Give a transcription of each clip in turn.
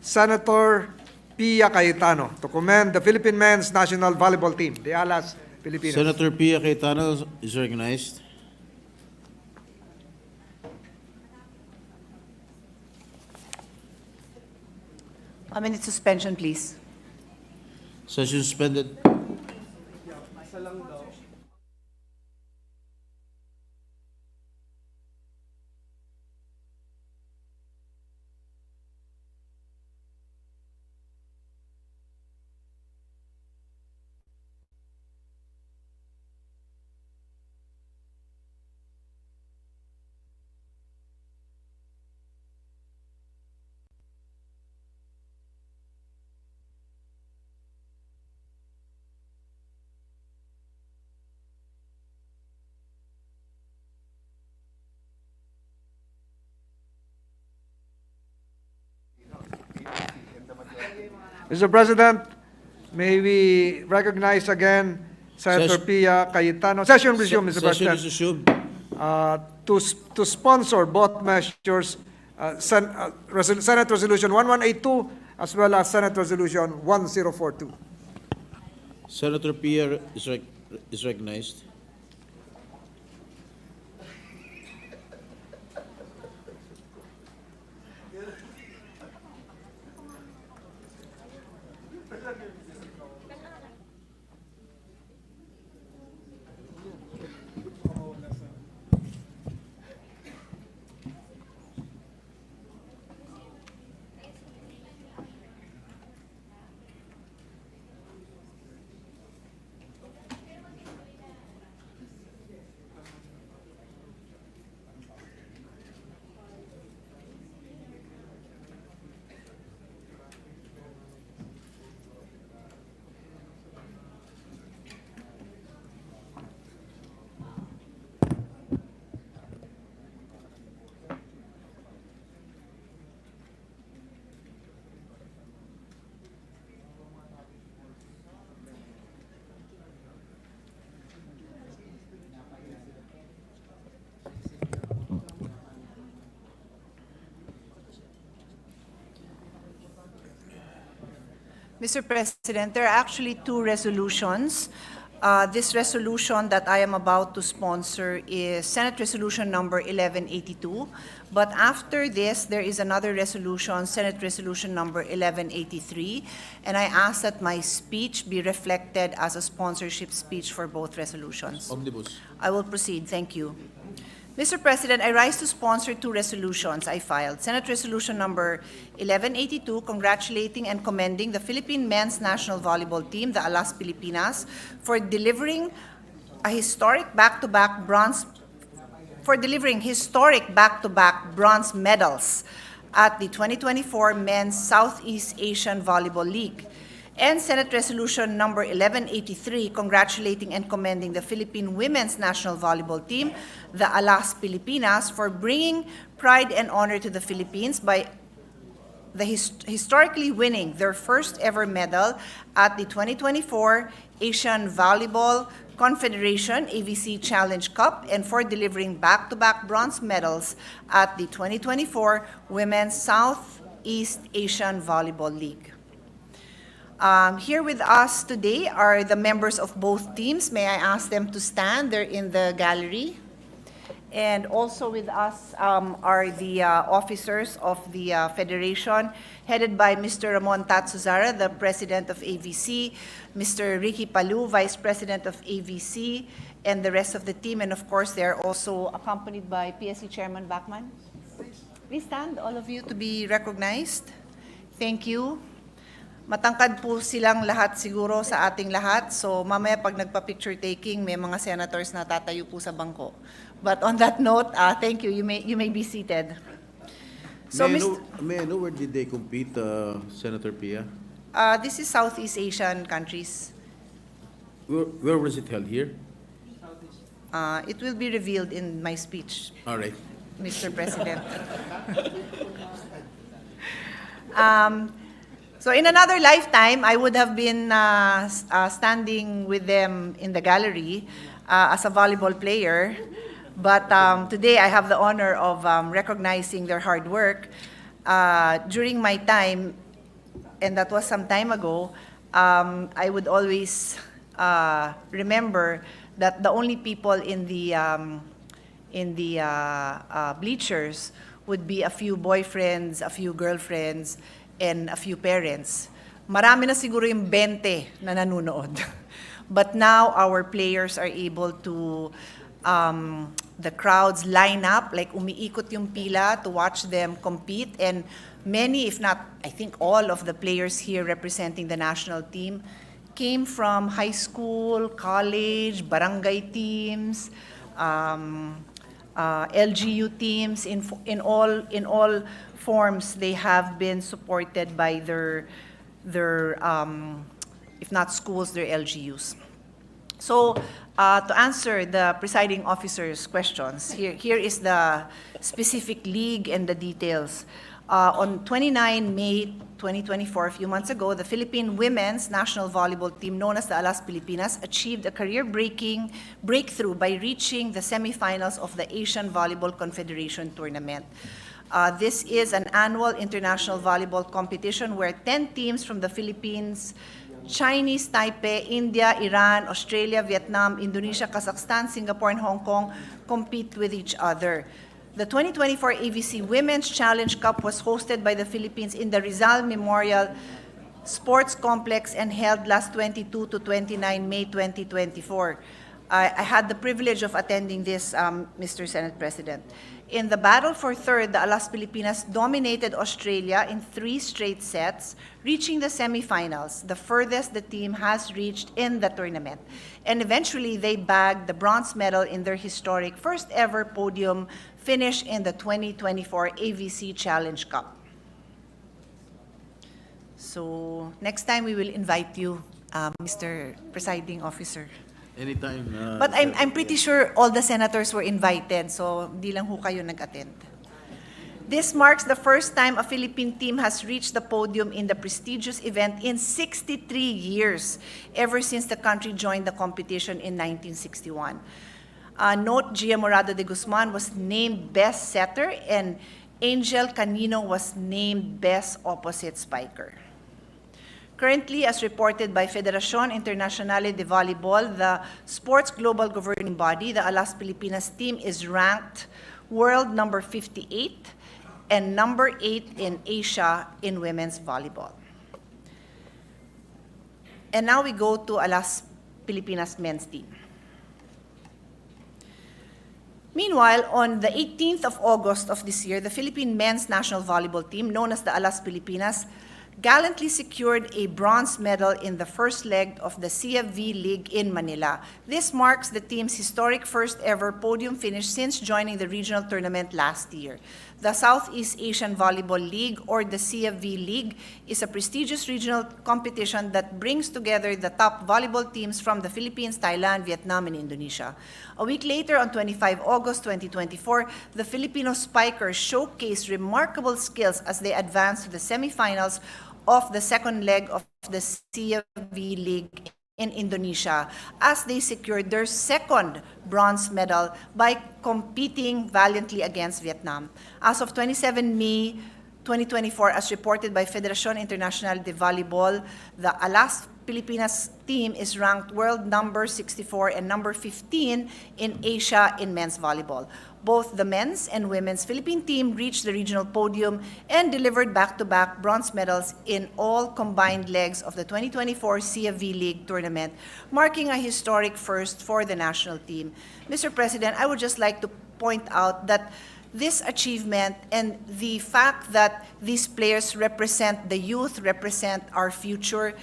Senator Pia Cayetano to commend the Philippine men's national volleyball team, the Alas Filipinas. Senator Pia Cayetano is recognized. A minute suspension, please. Session suspended. Mr. President, may we recognize again Senator Session- Pia Cayetano. Session resumed, Mr. Session President. is resumed. To sponsor both measures, Senate Resolution 1182 as well as Senate Resolution 1042. Senator Pia is recognized. Mr. President, there are actually two resolutions. This resolution that I am about to sponsor is Senate Resolution number 1182. But after this, there is another resolution, Senate Resolution number 1183. And I ask that my speech be reflected as a sponsorship speech for both resolutions. Omnibus. I will proceed. Thank you. Mr. President, I rise to sponsor two resolutions I filed. Senate Resolution number 1182, congratulating and commending the Philippine men's national volleyball team, the Alas Pilipinas, for delivering a historic back-to-back bronze medals at the 2024 Men's Southeast Asian Volleyball League. And Senate Resolution number 1183, congratulating and commending the Philippine women's national volleyball team, the Alas Pilipinas, for bringing pride and honor to the Philippines by historically winning their first ever medal at the 2024 Asian Volleyball Confederation AVC Challenge Cup, and for delivering back-to-back bronze medals at the 2024 Women's Southeast Asian Volleyball League. Here with us today are the members of both teams. May I ask them to stand? They're in the gallery. And also with us are the officers of the Federation, headed by Mr. Ramon Tatsuzara, the President of AVC, Mr. Ricky Palu, Vice President of AVC, and the rest of the team. And of course, they're also accompanied by PSC Chairman Bachman. Please stand, all of you, to be recognized. Thank you. Matangkad po silang lahat siguro sa ating lahat. So mamaya pag nagpa-picture taking, may mga senators na tatayo po sa bangko. But on that note, thank you. You may be seated. So, May I know where did they compete, Senator Pia? This is Southeast Asian countries. Where was it held here? It will be revealed in my speech, All right. Mr. President. So in another lifetime, I would have been standing with them in the gallery as a volleyball player. But today, I have the honor of recognizing their hard work. During my time and that was some time ago, I would always remember that the only people in the bleachers would be a few boyfriends, a few girlfriends, and a few parents. Marami na siguro yung 20 na nanonood. But now our players are able to, the crowds line up, like umiikot yung pila to watch them compete. And many, if not, I think all of the players here representing the national team came from high school, college, barangay teams, LGU teams. In all forms, they have been supported by their if not schools, their LGUs. So, to answer the presiding officer's questions, here is the specific league and the details. On 29 May 2024, a few months ago, the Philippine women's national volleyball team, known as the Alas Pilipinas, achieved a breakthrough by reaching the semifinals of the Asian Volleyball Confederation Tournament. This is an annual international volleyball competition where 10 teams from the Philippines, Chinese Taipei, India, Iran, Australia, Vietnam, Indonesia, Kazakhstan, Singapore, and Hong Kong compete with each other. The 2024 AVC Women's Challenge Cup was hosted by the Philippines in the Rizal Memorial Sports Complex and held last 22 to 29 May 2024. I had the privilege of attending this, Mr. Senate President. In the battle for third, the Alas Pilipinas dominated Australia in 3 straight sets, reaching the semifinals, the furthest the team has reached in the tournament. And eventually, they bagged the bronze medal in their historic first ever podium finish in the 2024 AVC Challenge Cup. So next time, we will invite you, Mr. Presiding Officer. Anytime. But I'm pretty sure all the senators were invited, so di lang ho kayo nag-attend. This marks the first time a Philippine team has reached the podium in the prestigious event in 63 years, ever since the country joined the competition in 1961. Note, Gia Morado de Guzman was named Best Setter, and Angel Canino was named Best Opposite Spiker. Currently, as reported by Federación Internacional de Volleyball, the sport's global governing body, the Alas Pilipinas team is ranked world number 58 and number 8 in Asia in women's volleyball. And now we go to Alas Pilipinas men's team. Meanwhile, on the 18th of August of this year, the Philippine men's national volleyball team, known as the Alas Pilipinas, gallantly secured a bronze medal in the first leg of the CFV League in Manila. This marks the team's historic first ever podium finish since joining the regional tournament last year. The Southeast Asian Volleyball League, or the CFV League, is a prestigious regional competition that brings together the top volleyball teams from the Philippines, Thailand, Vietnam, and Indonesia. A week later, on 25 August 2024, the Filipino spikers showcased remarkable skills as they advanced to the semifinals of the second leg of the CFV League in Indonesia, as they secured their second bronze medal by competing valiantly against Vietnam. As of 27 May 2024, as reported by Federación Internacional de Volleyball, the Alas Pilipinas team is ranked world number 64 and number 15 in Asia in men's volleyball. Both the men's and women's Philippine team reached the regional podium and delivered back-to-back bronze medals in all combined legs of the 2024 CFV League tournament, marking a historic first for the national team. Mr. President, I would just like to point out that this achievement and the fact that these players represent the youth, represent our future,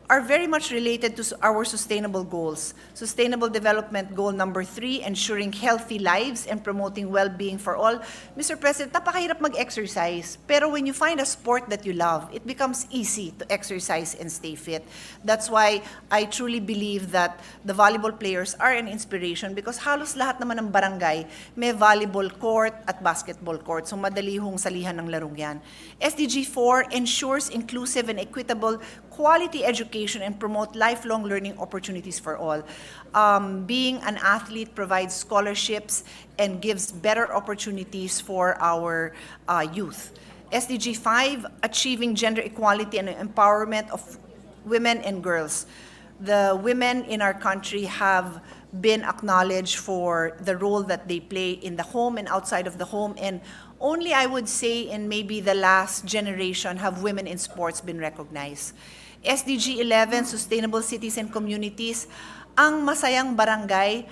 are very much related to our sustainable goals. Sustainable Development Goal number 3, ensuring healthy lives and promoting well-being for all. Mr. President, napakahirap mag-exercise, pero when you find a sport that you love, it becomes easy to exercise and stay fit. That's why I truly believe that the volleyball players are an inspiration because halos lahat naman ng barangay may volleyball court at basketball court. So madali hong salihan ng larong yan. SDG 4 ensures inclusive and equitable quality education and promote lifelong learning opportunities for all. Being an athlete provides scholarships and gives better opportunities for our youth. SDG 5, achieving gender equality and empowerment of women and girls. The women in our country have been acknowledged for the role that they play in the home and outside of the home, and only, I would say, in maybe the last generation have women in sports been recognized. SDG 11, Sustainable Cities and Communities, ang masayang barangay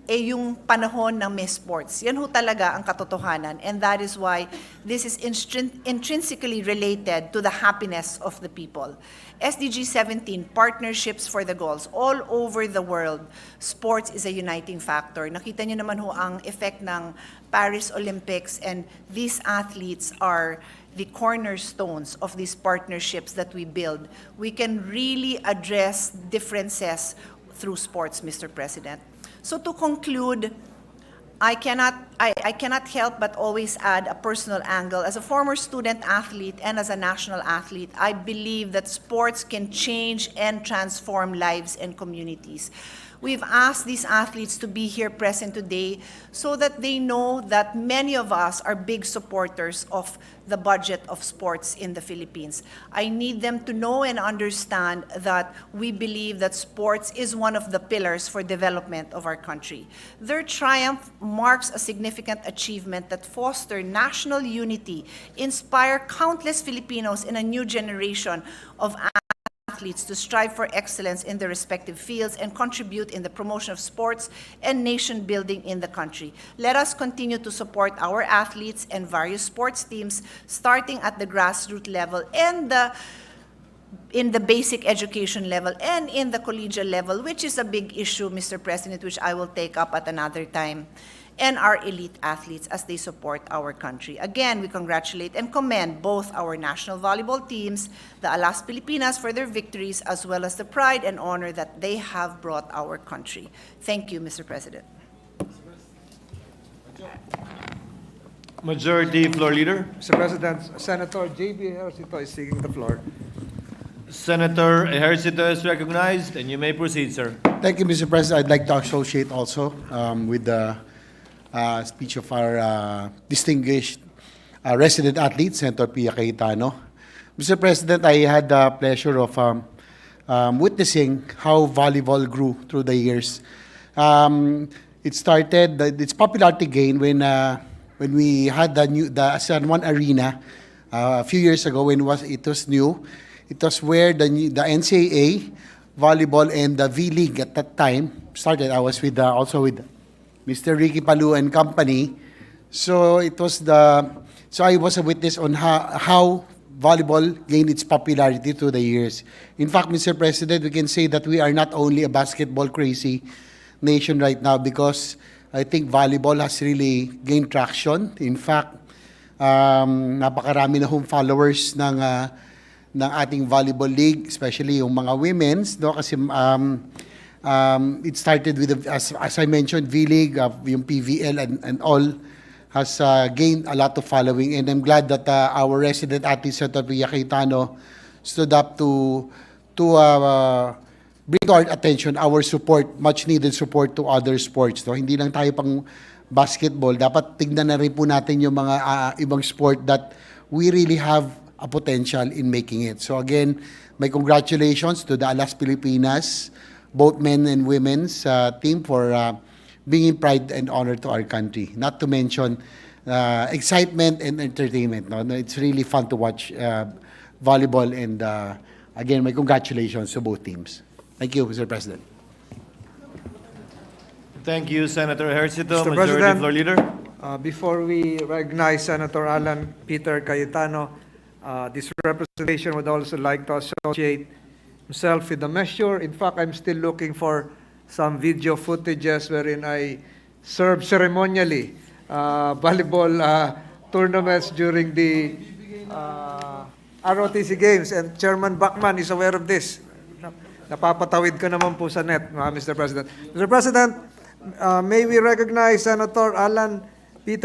yung panahon ng Miss Sports. Yan ho talaga ang katotohanan, and that is why this is intrinsically related to the happiness of the people. SDG 17, Partnerships for the Goals. All over the world, sports is a uniting factor. Nakita niyo naman ho ang effect ng Paris Olympics, and these athletes are the cornerstones of these partnerships that we build. We can really address differences through sports, Mr. President. So to conclude, I cannot help but always add a personal angle. As a former student athlete and as a national athlete, I believe that sports can change and transform lives and communities. We've asked these athletes to be here present today so that they know that many of us are big supporters of the budget of sports in the Philippines. I need them to know and understand that we believe that sports is one of the pillars for development of our country. Their triumph marks a significant achievement that foster national unity, inspire countless Filipinos in a new generation of athletes to strive for excellence in their respective fields and contribute in the promotion of sports and nation building in the country. Let us continue to support our athletes and various sports teams, starting at the grassroots level and in the basic education level and in the collegiate level, which is a big issue, Mr. President, which I will take up at another time, and our elite athletes as they support our country. Again, we congratulate and commend both our national volleyball teams, the Alas Pilipinas, for their victories, as well as the pride and honor that they have brought our country. Thank you, Mr. President. Majority Floor Leader. Mr. President, Senator J.B. Ejercito is seeking the floor. Senator Ejercito is recognized, and you may proceed, sir. Thank you, Mr. President. I'd like to associate also with the speech of our distinguished resident athlete, Senator Pia Cayetano. Mr. President, I had the pleasure of witnessing how volleyball grew through the years. It started, its popularity gained when we had the San Juan Arena a few years ago when it was new. It was where the NCAA volleyball and the V-League at that time started. I was with also with Mr. Ricky Palu and company. So it was I was a witness on how volleyball gained its popularity through the years. In fact, Mr. President, we can say that we are not only a basketball crazy nation right now, because I think volleyball has really gained traction. In fact, napakarami na home followers ng ating volleyball league, especially yung mga women's, no? Kasi it started with, as I mentioned, V-League, yung PVL and all has gained a lot of following, and I'm glad that our resident athlete, Senator Pia Cayetano, stood up to bring to our attention our support, much needed support to other sports. No? Hindi lang tayo pang basketball, dapat tignan na rin po natin yung mga ibang sport that we really have a potential in making it. So again, my congratulations to the Alas Pilipinas, both men and women's team, for bringing pride and honor to our country. Not to mention excitement and entertainment. No? It's really fun to watch volleyball, and again, my congratulations to both teams. Thank you, Mr. President. Thank you, Senator Ejercito. Mr. Majority President, Floor Leader. Before we recognize Senator Alan Peter Cayetano, this representation would also like to associate himself with the measure. In fact, I'm still looking for some video footages wherein I served ceremonially volleyball tournaments during the ROTC Games, and Chairman Bachman is aware of this. Napapatawid ko naman po sa net, Mr. President. Mr. President, may we recognize Senator Alan Peter